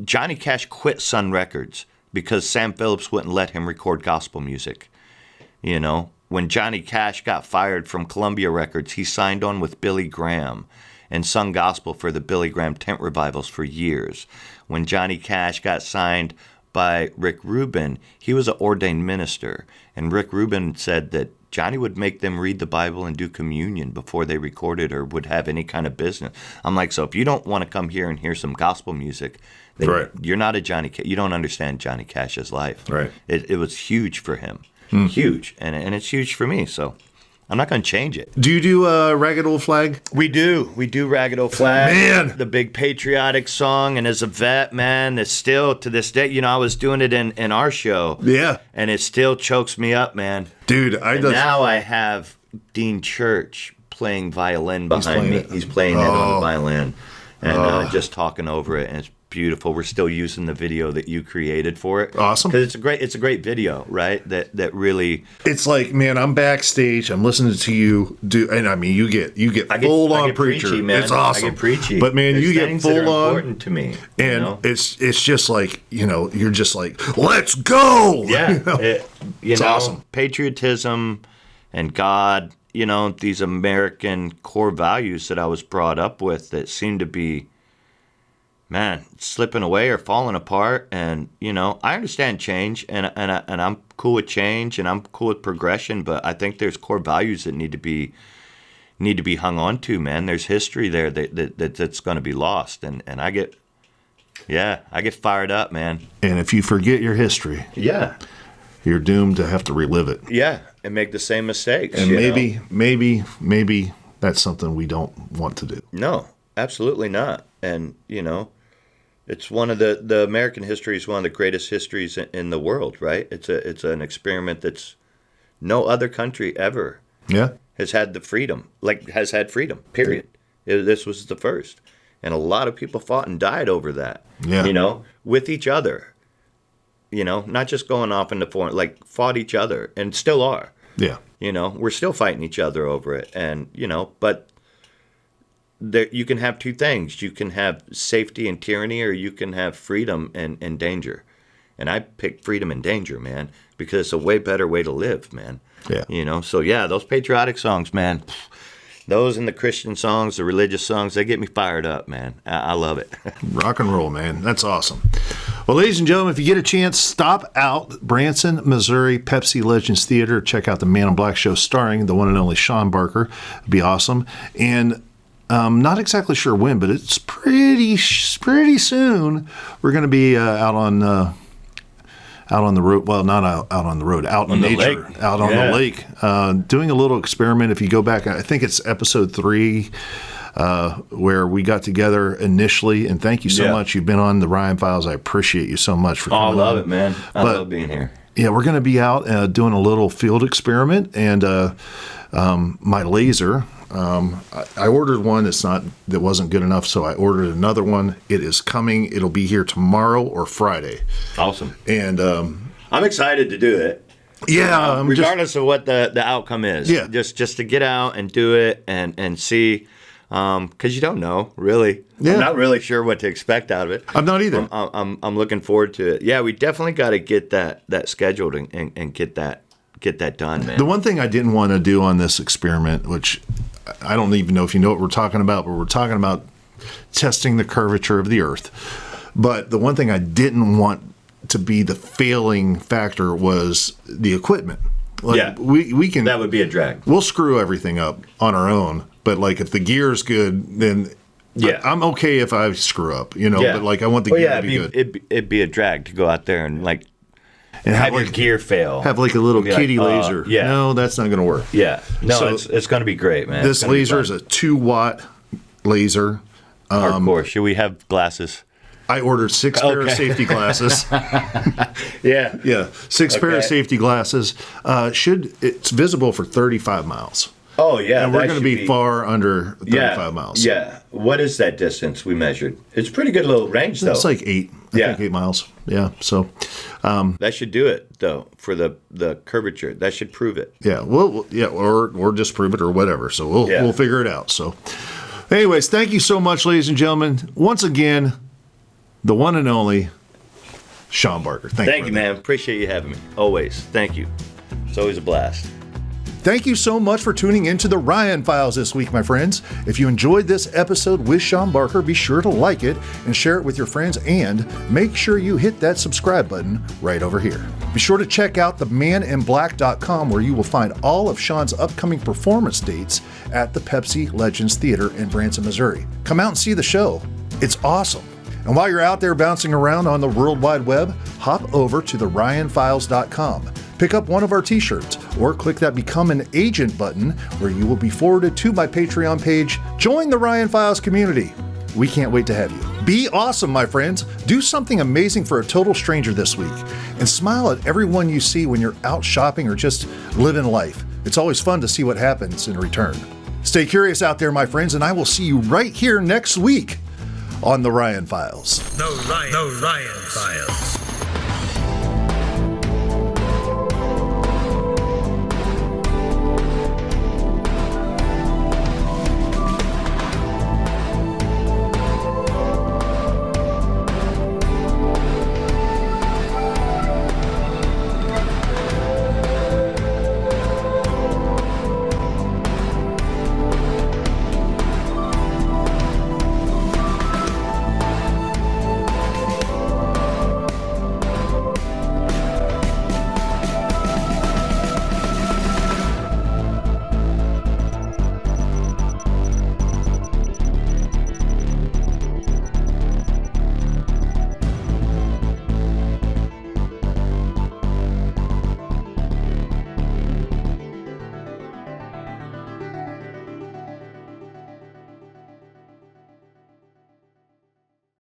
Johnny Cash quit Sun Records because Sam Phillips wouldn't let him record gospel music. When Johnny Cash got fired from Columbia Records, he signed on with Billy Graham and sung gospel for the Billy Graham tent revivals for years. When Johnny Cash got signed by Rick Rubin, he was an ordained minister. And Rick Rubin said that Johnny would make them read the Bible and do communion before they recorded or would have any kind of business. I'm like, so if you don't want to come here and hear some gospel music, then you're not a Johnny Cash. You don't understand Johnny Cash's life. Right. It was huge for him. Huge. And it's huge for me, so I'm not going to change it. Do you do Ragged Old Flag? We do. We do Ragged Old Flag. Man! The big patriotic song. And as a vet, man, it's still, to this day, I was doing it in our show. Yeah. And it still chokes me up, man. Dude, now I have Dean Church playing violin behind me. He's playing it on the violin. And just talking over it. And it's beautiful. We're still using the video that you created for it. Awesome. Because it's a great video, right? That really. It's like, man, I'm backstage. I'm listening to you do, and I mean, you get full on preacher. Preachy, man. It's awesome. I get preachy. But man, There's you get things full that are on. Important to me. And it's just like, you're just like, let's go. Yeah. It's awesome. Patriotism and God. These American core values that I was brought up with that seem to be, man, slipping away or falling apart. And I understand change, and I'm cool with change, and I'm cool with progression. But I think there's core values that need to be hung on to, man. There's history there that's going to be lost, and I get fired up, man. And if you forget your history, you're doomed to have to relive it. Yeah, and make the same mistakes. And maybe that's something we don't want to do. No, absolutely not. And it's one of the American history is one of the greatest histories in the world, right? It's an experiment that's no other country ever has had the freedom, has had freedom, period. This was the first. And a lot of people fought and died over that, with each other, not just going off into foreign, fought each other and still are. Yeah. We're still fighting each other over it. And, but you can have two things. You can have safety and tyranny, or you can have freedom and danger. And I pick freedom and danger, man, because it's a way better way to live, man. Yeah. So those patriotic songs, man, those and the Christian songs, the religious songs, they get me fired up, man. I love it. Rock and roll, man. That's awesome. Well, ladies and gentlemen, if you get a chance, stop out Branson, Missouri, Pepsi Legends Theater. Check out the Man in Black show starring the one and only Shawn Barker. It'd be awesome. And not exactly sure when, but it's pretty soon. We're going to be out on the road. Well, not out on the road, out in nature, out on the lake, doing a little experiment. If you go back, I think it's episode 3, where we got together initially. And thank you so much. You've been on the Ryan Files. I appreciate you so much for coming. I love it, man. I love being here. Yeah, we're going to be out doing a little field experiment, and my laser. I ordered one that wasn't good enough, so I ordered another one. It is coming. It'll be here tomorrow or Friday. Awesome. And I'm excited to do it. Yeah, regardless of what the outcome is. Yeah. Just to get out and do it and see, because you don't know really. Yeah. I'm not really sure what to expect out of it. I'm not either. I'm looking forward to it. Yeah, we definitely got to get that scheduled and get that done, man. The one thing I didn't want to do on this experiment, which I don't even know if you know what we're talking about, but we're talking about testing the curvature of the Earth. But the one thing I didn't want to be the failing factor was the equipment. We can. That would be a drag. We'll screw everything up on our own, but if the gear's good, then I'm okay if I screw up, but I want the gear to be good. It'd be a drag to go out there and have your gear fail. Have a little kitty laser. Yeah. No, that's not going to work. Yeah. No, it's going to be great, man. This laser is a 2-watt laser. Hardcore. Should we have glasses? I ordered 6 pair of safety glasses. Yeah. 6 pair of safety glasses. It's visible for 35 miles. Oh, yeah. And we're going to be far under 35 miles. Yeah. What is that distance we measured? It's a pretty good little range, though. It's 8. I think 8 miles. Yeah. So that should do it, though, for the curvature. That should prove it. Yeah. Well, yeah, or disprove it or whatever. So we'll figure it out. So anyways, thank you so much, ladies and gentlemen. Once again, the one and only Shawn Barker. Thank you, man. Appreciate you having me. Always. Thank you. It's always a blast. Thank you so much for tuning into the Ryan Files this week, my friends. If you enjoyed this episode with Shawn Barker, be sure to like it and share it with your friends, and make sure you hit that subscribe button right over here. Be sure to check out themaninblack.com, where you will find all of Shawn's upcoming performance dates at the Pepsi Legends Theater in Branson, Missouri. Come out and see the show. It's awesome. And while you're out there bouncing around on the World Wide Web, hop over to theryanfiles.com. Pick up one of our t-shirts, or click that Become an Agent button, where you will be forwarded to my Patreon page. Join the Ryan Files community. We can't wait to have you. Be awesome, my friends. Do something amazing for a total stranger this week, and smile at everyone you see when you're out shopping or just living life. It's always fun to see what happens in return. Stay curious out there, my friends, and I will see you right here next week on the Ryan Files. The Ryan Files.